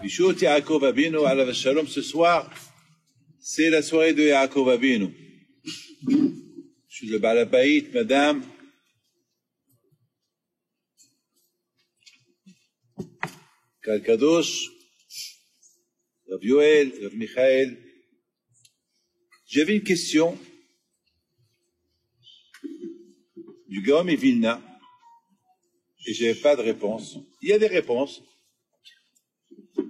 Bishut Yaakov Avinu alav shalom, ce soir, c'est la soirée de Yaakov Avinu. Je suis le Balabaït, madame. Kalkadosh, Rav Yoel, Rav Michael. J'avais une question du Gaon et Vilna et je n'avais pas de réponse. Il y a des réponses.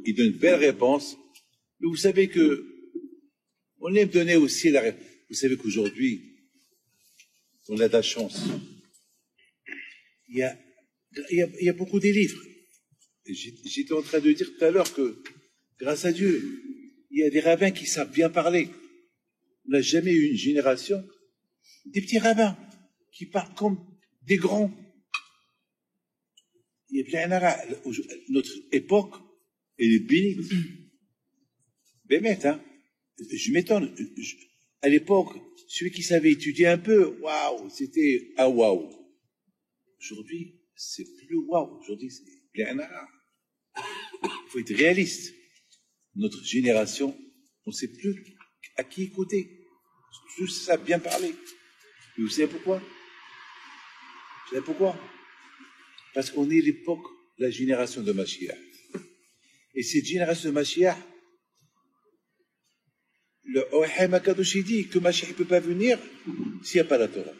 Il donne une belle réponse. Mais vous savez que on aime donner aussi la réponse. Vous savez qu'aujourd'hui, on a de la chance. Il y a beaucoup de livres. J'étais en train de dire tout à l'heure que, grâce à Dieu, il y a des rabbins qui savent bien parler. On n'a jamais eu une génération des petits rabbins qui parlent comme des grands. Il y a bien notre époque, elle est bénie. Bémet, hein. Je m'étonne. À l'époque, celui qui savait étudier un peu, waouh, c'était un waouh. Aujourd'hui, c'est plus waouh. Aujourd'hui, c'est bien arabe. Il faut être réaliste. Notre génération, on ne sait plus à qui écouter. Tous savent bien parler. Mais vous savez pourquoi? Vous savez pourquoi? Parce qu'on est l'époque, la génération de Mashiach. Et cette génération de Mashiach, le Ohem Akadosh dit que Mashiach ne peut pas venir s'il n'y a pas la Torah.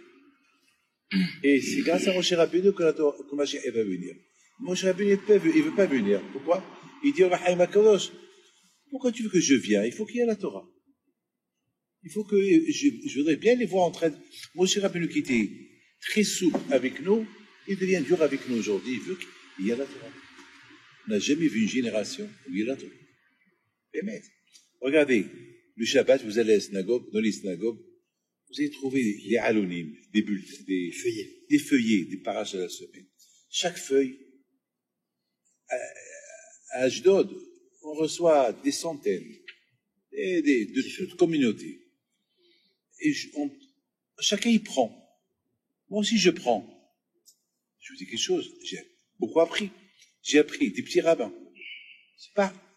Et c'est grâce à Moshe Rabbeinu que Mashiach va venir. Moshe Rabbeinu il ne veut pas venir. Pourquoi? Il dit au Ohem Akadosh, pourquoi tu veux que je vienne? Il faut qu'il y ait la Torah. Il faut que je voudrais bien les voir en train de... Moshe Rabbeinu qui était très souple avec nous, il devient dur avec nous aujourd'hui. Il veut qu'il y ait la Torah. On n'a jamais vu une génération où il y a la Torah. Mais regardez, le Shabbat, vous allez à la synagogue, dans les synagogues, vous allez trouver les halonim, des bulletins, des feuillets, des parages à la semaine. Chaque feuille, à Ashdod, on reçoit des centaines, de toute communauté. Et chacun y prend. Moi aussi je prends. Je vous dis quelque chose, j'ai beaucoup appris. J'ai appris des petits rabbins.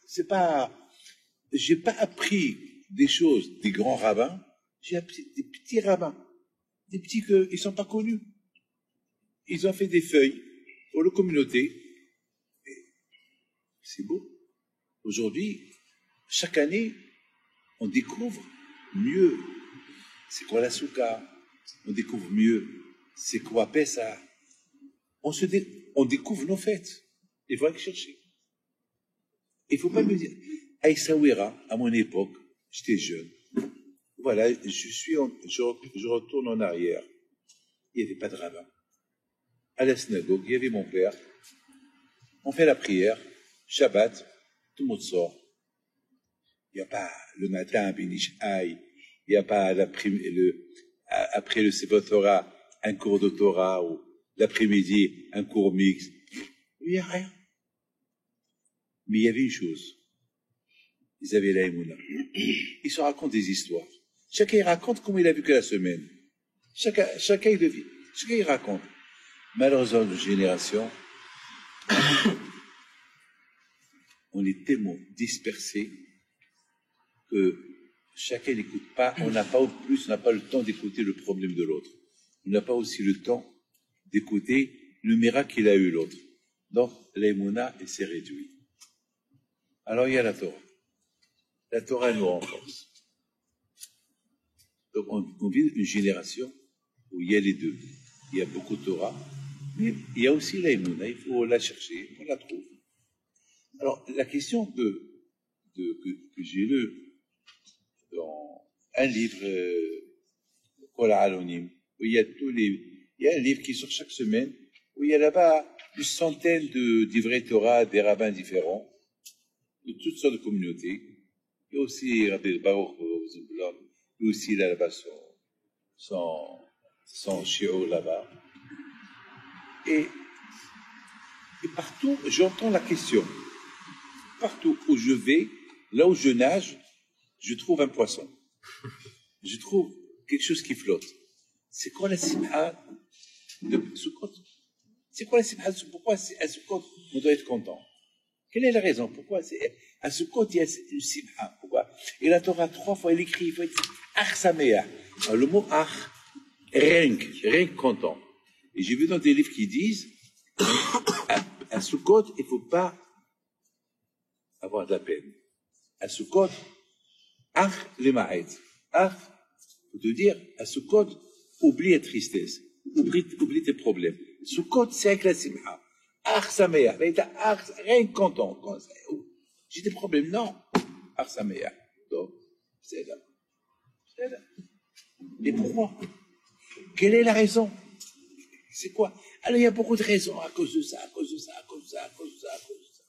J'ai pas appris des choses des grands rabbins, j'ai appris des petits rabbins. Des petits ils sont pas connus. Ils ont fait des feuilles pour la communauté. C'est beau. Aujourd'hui, chaque année, on découvre mieux c'est quoi la souka, on découvre mieux c'est quoi Pessah. On découvre nos fêtes. Il faut aller chercher. Il ne faut pas me dire, à Essaouira, à mon époque, j'étais jeune. Voilà, je retourne en arrière. Il n'y avait pas de rabbin. À la synagogue, il y avait mon père. On fait la prière, Shabbat, tout le monde sort. Il n'y a pas le matin, Benishai, il n'y a pas après le Sefer Torah, un cours de Torah, ou l'après-midi, un cours mixte. Il n'y a rien. Mais il y avait une chose. Ils avaient la Emouna. Ils se racontent des histoires. Chacun raconte comment il a vécu la semaine. Chacun il raconte. Malheureusement, notre génération, on est tellement dispersés que chacun n'écoute pas. On n'a pas le temps d'écouter le problème de l'autre. On n'a pas aussi le temps d'écouter le miracle qu'il a eu l'autre. Donc, l'aïmouna s'est réduit. Alors, il y a la Torah. La Torah nous renforce. Donc, on vit une génération où il y a les deux. Il y a beaucoup de Torah, mais il y a aussi l'aïmouna. Il faut la chercher, on la trouve. Alors, la question que j'ai lue dans un livre, Kol Halonim, où il y a un livre qui sort chaque semaine, où il y a là-bas une centaine d'ivrei Torah, des rabbins différents, de toutes sortes de communautés. Il y a aussi Rabbi Baruch Zebulon, lui aussi là-bas son shiur là-bas. Et partout, j'entends la question. Partout où je vais, là où je nage, je trouve un poisson. Je trouve quelque chose qui flotte. C'est quoi la simha de Sukkot? C'est quoi la simha de Sukkot? Pourquoi à Sukkot, on doit être content? Quelle est la raison? Pourquoi À Sukkot, il y a une simha. Pourquoi? Et la Torah, 3 fois, elle écrit, il faut être ach sameach. Alors, le mot ach, rien que content. Et j'ai vu dans des livres qui disent, à Sukkot, il ne faut pas avoir de la peine. À Sukkot, ach le ma'et. Ach, faut te dire, à Sukkot, oublie la tristesse. Oublie tes problèmes. Sukkot, c'est avec la simha. Ach sameach. Rien que content. J'ai des problèmes, non. Ach sameach. Donc, c'est là. C'est là. Mais pourquoi? Quelle est la raison? C'est quoi? Alors, il y a beaucoup de raisons à cause de ça, à cause de ça, à cause de ça, à cause de ça, à cause de ça.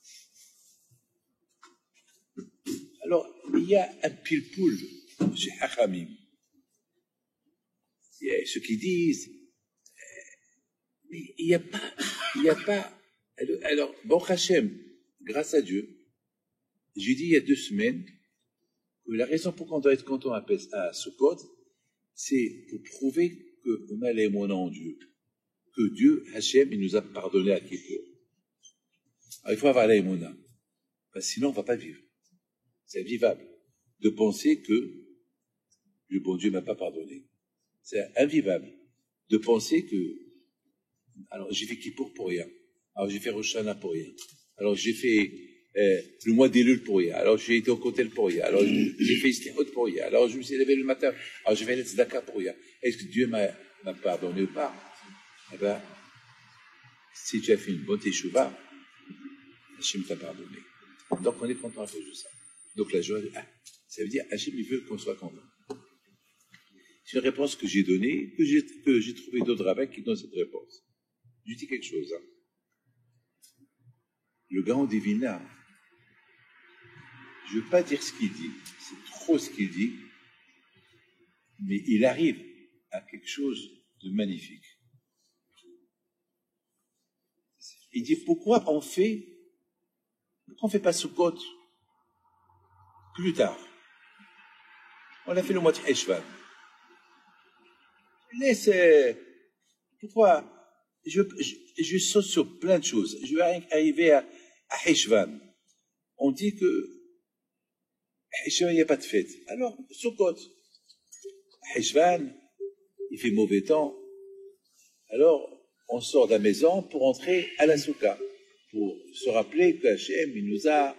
Alors, il y a un pile-poule chez Hachamim. Il y a ceux qui disent, mais il n'y a pas. Alors, bon Hachem, grâce à Dieu, j'ai dit il y a 2 semaines que la raison pour qu'on doit être content à Sukkot, c'est pour prouver qu'on a l'émona en Dieu. Que Dieu, Hachem, il nous a pardonné à Kippour. Alors, il faut avoir l'émona. Sinon, on ne va pas vivre. C'est invivable de penser que le bon Dieu ne m'a pas pardonné. C'est invivable de penser que, alors j'ai fait Kippour pour rien. Alors j'ai fait Rosh Hashanah pour rien. Alors j'ai fait le mois d'Elul pour rien. Alors j'ai été au Kotel pour rien. Alors j'ai fait Slichot pour rien. Alors je me suis levé le matin. Alors j'ai fait le Tzedaka pour rien. Est-ce que Dieu m'a pardonné ou pas? Eh bien, si tu as fait une bonne teshuva, Hachem t'a pardonné. Donc on est content à cause de ça. Donc la joie, ça veut dire Hachem il veut qu'on soit content. C'est une réponse que j'ai donnée, que j'ai trouvé d'autres rabbins qui donnent cette réponse. Je dis quelque chose. Hein. Le Gaon des Vilna, je ne veux pas dire ce qu'il dit, c'est trop ce qu'il dit, mais il arrive à quelque chose de magnifique. Il dit pourquoi on fait pas Sukkot plus tard? On a fait le mois de Heshvan. Laisse, pourquoi? Je saute sur plein de choses. Je vais arriver à Heshvan. On dit que Heshvan, il n'y a pas de fête. Alors, Sukkot. Heshvan, il fait mauvais temps. Alors, on sort de la maison pour entrer à la Souka, pour se rappeler que Hachem, il nous a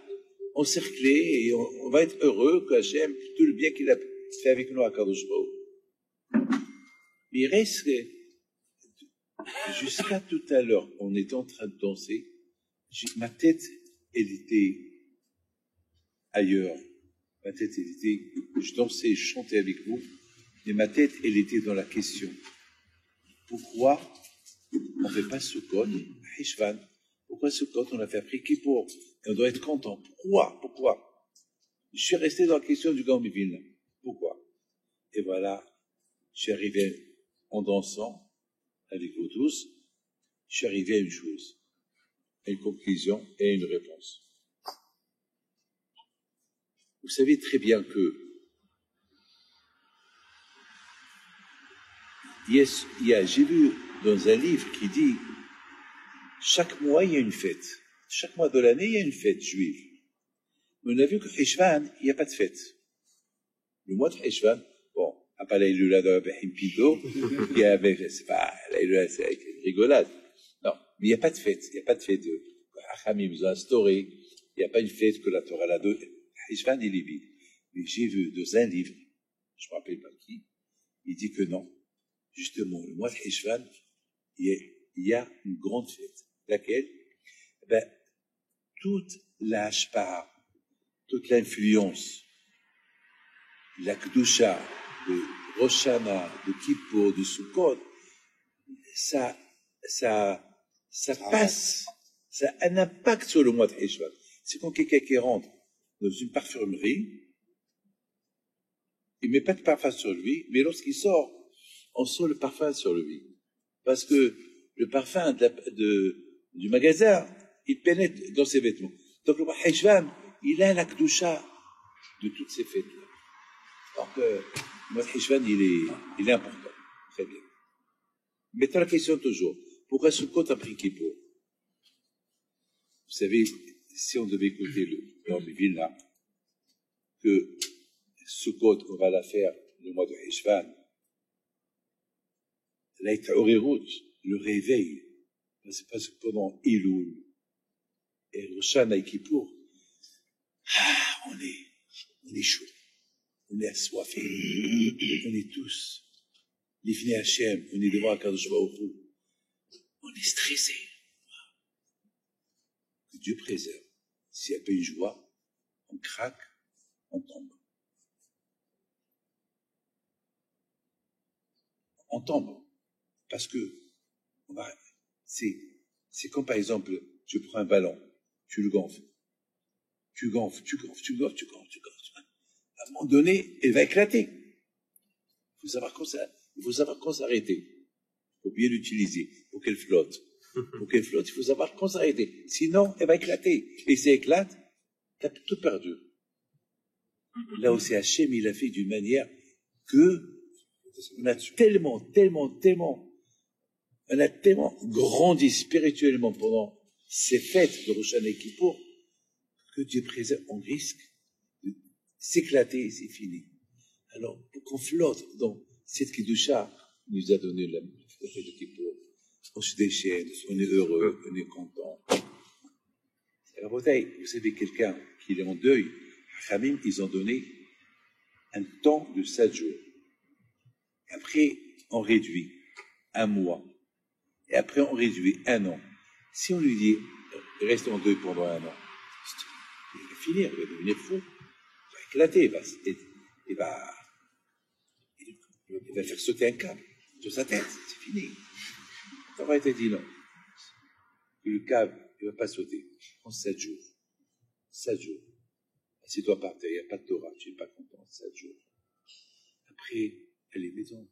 encerclés et on va être heureux que Hachem, tout le bien qu'il a fait avec nous à Kadosh Baruch. Mais il reste que, jusqu'à tout à l'heure, on était en train de danser, ma tête, elle était ailleurs. Ma tête, elle était, je dansais, je chantais avec vous, mais ma tête, elle était dans la question. Pourquoi on ne fait pas Sukkot, Heshvan? Pourquoi Sukkot, on a fait après Kippour? Et on doit être content. Pourquoi? Je suis resté dans la question du Gaon Vilna. Pourquoi? Et voilà, je suis arrivé en dansant avec vous tous, je suis arrivé à une chose, à une conclusion et à une réponse. Vous savez très bien que j'ai lu dans un livre qui dit chaque mois il y a une fête. Chaque mois de l'année il y a une fête juive. Mais on a vu que Heshvan, il n'y a pas de fête. Le mois de Heshvan, bon, à part l'Aïloula de Rahim Pido, c'est pas l'Aïloula, c'est avec une rigolade. Non, mais il n'y a pas de fête. Il n'y a pas de fête de Hachamim, ils ont instauré. Il n'y a pas une fête que la Torah l'a donnée. Heshvan, il est vide. Mais j'ai vu dans un livre, je ne me rappelle pas qui, il dit que non. Justement, le mois de Heshvan, il y a une grande fête. Laquelle? Ben, toute la hashpah, toute l'influence, la Kedusha, de Rosh Hashanah, de Kippour, de Sukkot, ça passe, ça a un impact sur le mois de Heshvan. C'est quand quelqu'un qui rentre dans une parfumerie, il ne met pas de parfum sur lui, mais lorsqu'il sort, on sent le parfum sur lui. Parce que le parfum du magasin, il pénètre dans ses vêtements. Donc le mois Heshvan, il a la Kedusha de toutes ces fêtes-là. Donc, le mois Heshvan, il est important. Très bien. Mettons la question toujours. Pourquoi Sukkot a pris Kippour? Vous savez, si on devait écouter le Vilna, que Sukkot, on va la faire le mois de Heshvan, l'Aïtaorerut, le réveil, c'est parce que pendant Elul et Rosh Hashanah et Kippour, on est chaud, on est assoiffé, on est tous, l'Ifnei Hachem, on est devant Akadosh Baruch Hu, on est stressé. Que Dieu préserve. S'il n'y a pas une joie, on craque, on tombe. On tombe. Parce que, c'est comme par exemple, tu prends un ballon, tu le gonfles. Tu gonfles. À un moment donné, il va éclater. Il faut savoir quand s'arrêter. Il faut bien l'utiliser pour qu'elle flotte. Pour qu'elle flotte, il faut savoir quand s'arrêter. Sinon, elle va éclater. Et si elle éclate, t'as tout perdu. Là aussi, Hachem, il a fait d'une manière que on a tellement grandi spirituellement pendant ces fêtes de Rosh Hashanah et Kippour que Dieu préserve, on risque de s'éclater et c'est fini. Alors, pour qu'on flotte dans cette Kidusha, il nous a donné la fête de Kippour. On se déchaîne, on est heureux, on est content. Alors, vous savez, quelqu'un qui est en deuil, Khamim, ils ont donné un temps de 7 jours. Et après, on réduit 1 mois. Et après, on réduit 1 an. Si on lui dit, reste en deuil pendant 1 an, il va finir, il va devenir fou, il va éclater, il va faire sauter un câble sur sa tête, c'est fini. Ça aurait été dit non. Et le câble, il ne va pas sauter. En 7 jours. 7 jours. Assieds-toi par terre, il n'y a pas de Torah, tu n'es pas content. 7 jours. Après, elle est maison.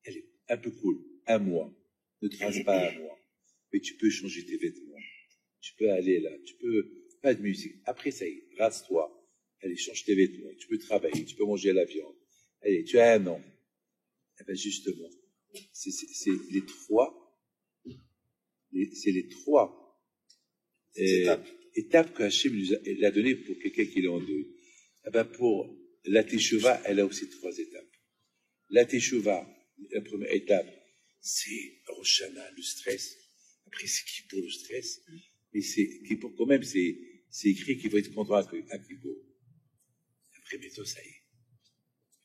Elle est un peu cool. 1 mois. Ne te rase pas 1 mois. Mais tu peux changer tes vêtements. Tu peux aller là. Tu peux, pas de musique. Après, ça y est, rase-toi. Allez, change tes vêtements. Tu peux travailler. Tu peux manger la viande. Allez, tu as 1 an. Eh bien, justement, c'est les trois étapes que Hachem lui a données pour quelqu'un qui est en deuil. Eh ben, pour la Teshuvah, elle a aussi 3 étapes. La Teshuvah, la première étape, c'est Rosh Hashanah, le stress. Après, c'est Kippour, le stress. Mais Kippour, quand même, c'est écrit qu'il faut être content à Kippour. Après, bientôt, ça y est.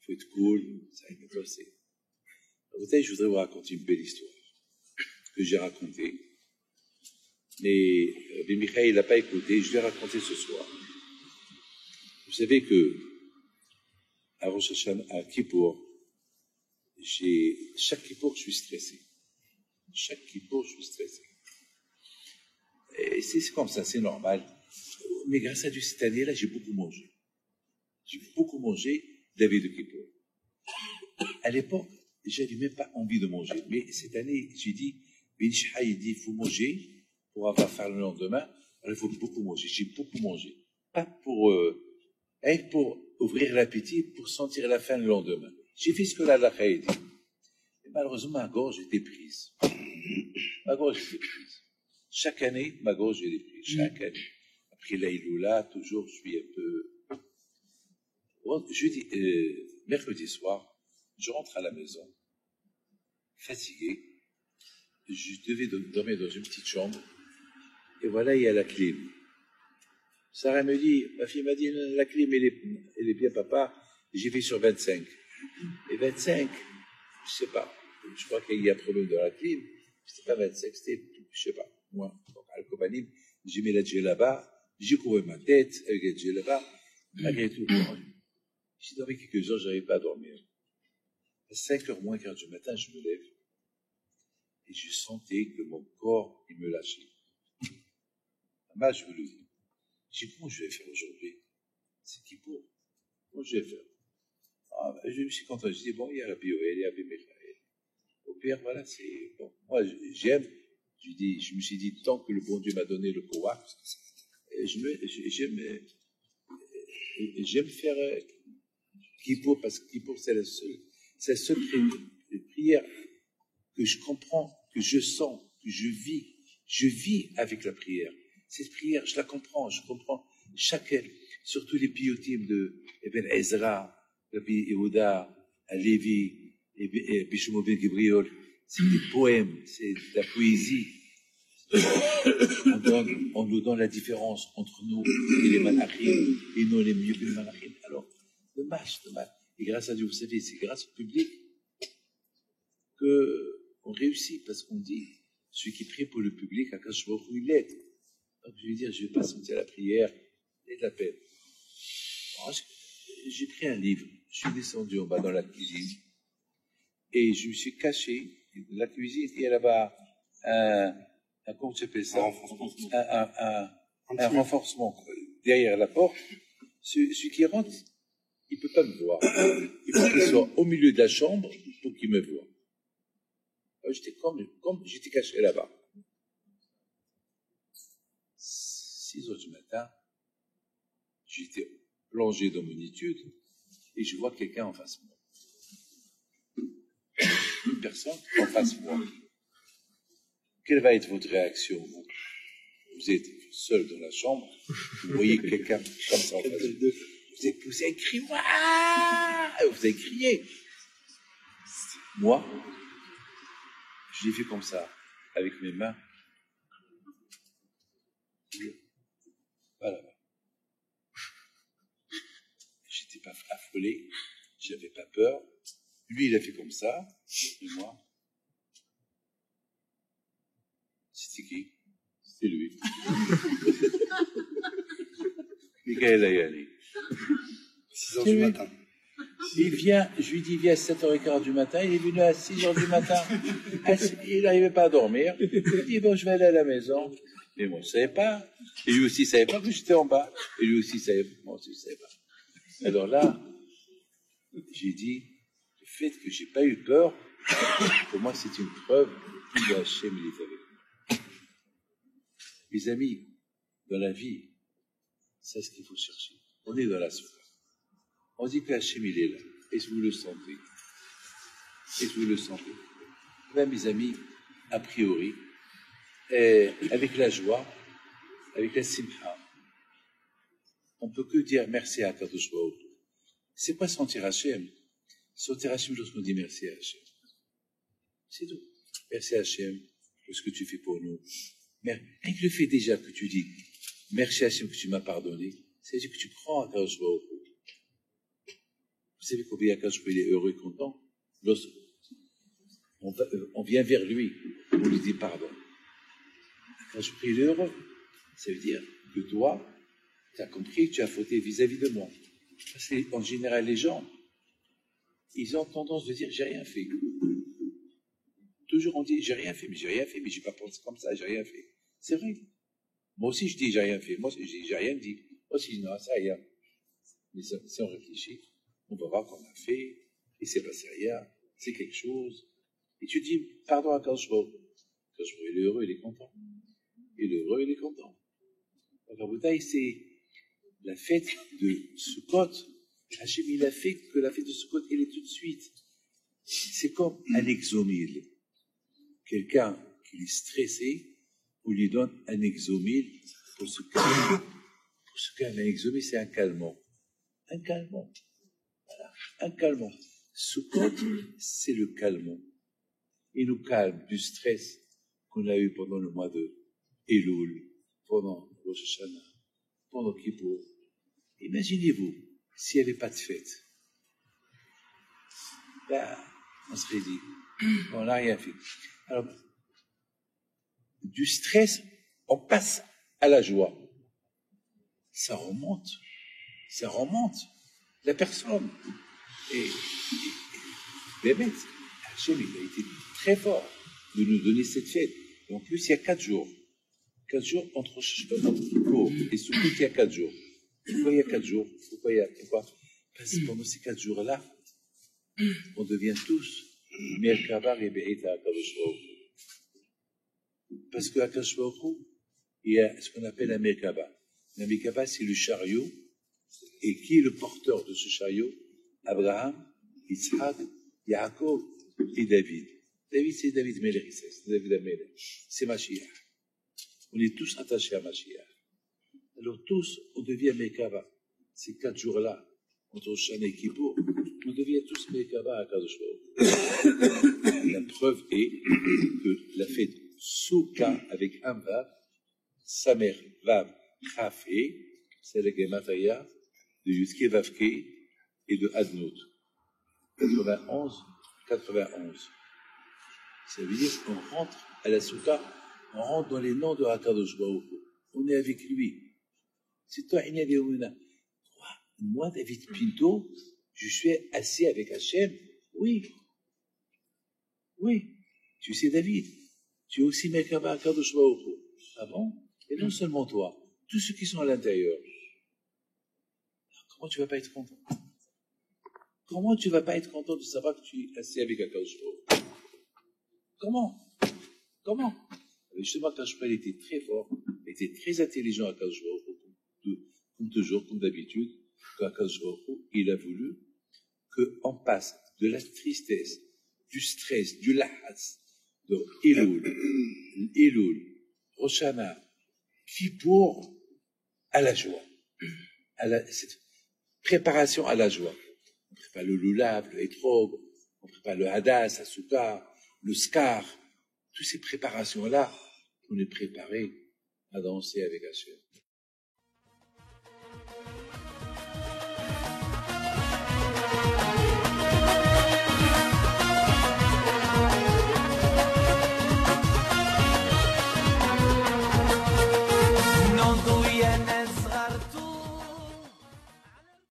Il faut être cool. Ça y est, bientôt, c'est. Vous savez, je voudrais vous raconter une belle histoire que j'ai racontée. Mais Michael n'a pas écouté, je vais raconter ce soir. Vous savez que à Rosh Hashanah, à Kippour, chaque Kippour, je suis stressé. Chaque Kippour, je suis stressé. Et c'est comme ça, c'est normal. Mais grâce à Dieu, cette année-là, j'ai beaucoup mangé. J'ai beaucoup mangé la veille de Kippour. À l'époque, j'avais même pas envie de manger. Mais cette année, j'ai dit, Benishha, il dit, il faut manger pour avoir faim le lendemain. Alors, il faut beaucoup manger. J'ai beaucoup mangé. Pas pour ouvrir l'appétit, pour sentir la faim le lendemain. J'ai fait ce que la Lacha a dit. Et malheureusement, ma gorge était prise. Chaque année, ma gorge elle est prise. Chaque année. Après l'Aïloula, toujours, je suis un peu. Mercredi soir, je rentre à la maison, fatigué. Je devais dormir dans une petite chambre. Et voilà, il y a la clim. Sarah me dit, ma fille m'a dit, la clim, elle est bien, papa. J'ai fait sur 25. Et 25, je sais pas. Je crois qu'il y a un problème dans la clim. C'était pas 25, c'était, je sais pas, moi. Donc, Al-Kobanim, j'ai mis la djellaba, j'ai couvert ma tête avec la djellaba. Malgré tout, j'ai dormi quelques heures, j'arrive pas à dormir. À 5h moins 15 du matin, je me lève. Et je sentais que mon corps, il me lâchait. Moi, je vous le dis. Je dis, comment je vais faire aujourd'hui? C'est qui pour? Comment je vais faire? Je me suis content. Je dis, bon, il y a Rabbi Yoel, il y a Rabbi Michael. Au pire, voilà, c'est bon. Moi, j'aime. Je me suis dit, tant que le bon Dieu m'a donné le pouvoir, j'aime faire Kippour, parce que Kippour, c'est la seule prière que je comprends, que je sens, que je vis avec la prière. cette prière, je la comprends, je comprends chacun, surtout les piotim de Ibn Ezra, Rabbi Yehuda, Lévi, et Bishmo Ben Gabriel, c'est des poèmes, c'est de la poésie. On nous donne la différence entre nous et les malachim, et nous les mieux que les malachim. Alors, dommage. Et grâce à Dieu, vous savez, c'est grâce au public qu'on réussit, parce qu'on dit, celui qui prie pour le public, à Akash Baruch Hu, il l'aide. Donc je vais dire, je ne vais pas sentir la prière et de la peine. J'ai pris un livre, je suis descendu en bas dans la cuisine, et je me suis caché dans la cuisine, et là-bas, comment tu appelles ça? Un renforcement derrière la porte. Celui qui rentre, il ne peut pas me voir. Il faut qu'il soit au milieu de la chambre pour qu'il me voie. J'étais comme j'étais caché là-bas. 6 heures du matin, j'étais plongé dans mon étude et je vois quelqu'un en face de moi. Une personne en face de moi. Quelle va être votre réaction? Vous êtes seul dans la chambre, vous voyez quelqu'un comme ça en face de vous. Vous avez crié, vous avez crié. Moi, je l'ai fait comme ça, avec mes mains. Voilà. J'étais pas affolé, j'avais pas peur. Lui, il a fait comme ça, et moi. C'était qui? C'était lui. Michael Ayali. 6 heures du matin. Il vient, je lui dis, viens à 7h15 du matin, il est venu à 6h du matin. Il n'arrivait pas à dormir. Il dit, bon, je vais aller à la maison. Mais moi, je ne savais pas. Et lui aussi ne savait pas que j'étais en bas. Et lui aussi ne savait pas. Moi aussi, je ne savais pas. Alors là, j'ai dit, le fait que je n'ai pas eu peur, pour moi, c'est une preuve que Hachem, il est avec moi. Mes amis, dans la vie, c'est ce qu'il faut chercher. On est dans la souffrance. On dit que Hachem, il est là. Est-ce que vous le sentez? Est-ce que vous le sentez? Même mes amis, a priori, avec la joie, avec la simcha, on ne peut que dire merci à Kadosh Baruch Hu. C'est pas sentir Hachem. Sentir Hachem lorsqu'on dit merci à Hachem. C'est tout. Merci à Hachem pour ce que tu fais pour nous. Mais avec le fait déjà que tu dis merci à Hachem que tu m'as pardonné, c'est-à-dire que tu crois à Kadosh Baruch Hu. Vous savez combien Akash Baruch Hu est heureux et content? On vient vers lui, on lui dit pardon. Akash Baruch Hu est heureux. Ça veut dire que toi, tu as compris que tu as fauté vis-à-vis de moi. Parce qu'en général, les gens, ils ont tendance de dire j'ai rien fait. Toujours on dit j'ai rien fait, mais j'ai pas pensé comme ça, j'ai rien fait. C'est vrai. Moi aussi je dis j'ai rien fait, moi aussi je dis j'ai rien dit. Moi aussi je dis non, ça rien. Mais si on réfléchit, on va voir qu'on a fait, et c'est passé rien, c'est quelque chose. Et tu dis, pardon à Akash Baruch Hu. Akash Baruch Hu, il est heureux, il est content. Il est heureux, il est content. Donc, la bouteille, c'est la fête de Sukkot. Hachem, il a fait que la fête de Sukkot, elle est tout de suite. C'est comme un exomile. Quelqu'un qui est stressé, on lui donne un exomile pour se calmer. Pour se calmer, un exomile, c'est un calmant. Un calmant. Voilà, un calmant. Sukkot, c'est le calmant. Il nous calme du stress qu'on a eu pendant le mois de Elul, pendant Rosh Hashanah, pendant Kippour. Imaginez-vous, s'il n'y avait pas de fête. Ben, on serait dit, on n'a rien fait. Alors, du stress, on passe à la joie. Ça remonte. La personne. Et Bémet, Hachem, il a été très fort de nous donner cette fête. Et en plus, il y a 4 jours. 4 jours entre Kippour et Sukkot, il y a 4 jours. Pourquoi il y a 4 jours? Pourquoi? Parce que pendant ces 4 jours-là, on devient tous Merkaba et Be'eta Akadosh Baruch Hu. Parce qu'à Akadosh Baruch Hu, il y a ce qu'on appelle un Merkaba. Un Merkaba, c'est le chariot. Et qui est le porteur de ce chariot? Abraham, Yitzhak, Yaakov et David. David, c'est David Melech, c'est David Amelech. C'est Mashiach. On est tous attachés à Mashiach. Alors tous, on devient Mekava. Ces 4 jours-là, entre Shana et Kippour, on devient tous Mekava à Kadosh Baruch Hu. La preuve est que la fête Souka avec un Vav, Samer Vav Chafé, c'est la Gematria de Yudke Vavke et de Adnout. 91. Ça veut dire qu'on rentre à la Souka, on rentre dans les noms de Hakadosh Baruch Hu. On est avec lui. C'est toi, Inia Deoumuna. Moi, David Pinto, je suis assis avec Hachem. Oui. Oui. Tu sais, David, tu es aussi Mekaba Hakadosh Baruch Hu. Ah bon? Et non seulement toi, tous ceux qui sont à l'intérieur. Comment tu vas pas être content? Comment tu vas pas être content de savoir que tu es assis avec Hakadosh Baruch Hu? Comment? Justement, Hakadosh Baruch Hu était très fort, était très intelligent, Hakadosh Baruch Hu, comme toujours, comme d'habitude, qu'Hakadosh Baruch Hu, il a voulu qu'on passe de la tristesse, du stress, du lahaz, de Elul, Rosh Hashanah, Kippour, à la joie, cette préparation à la joie. On prépare le lulav, le etrog, on prépare le hadas, la soukar, le skar, toutes ces préparations-là, on est préparé à danser avec Hachem.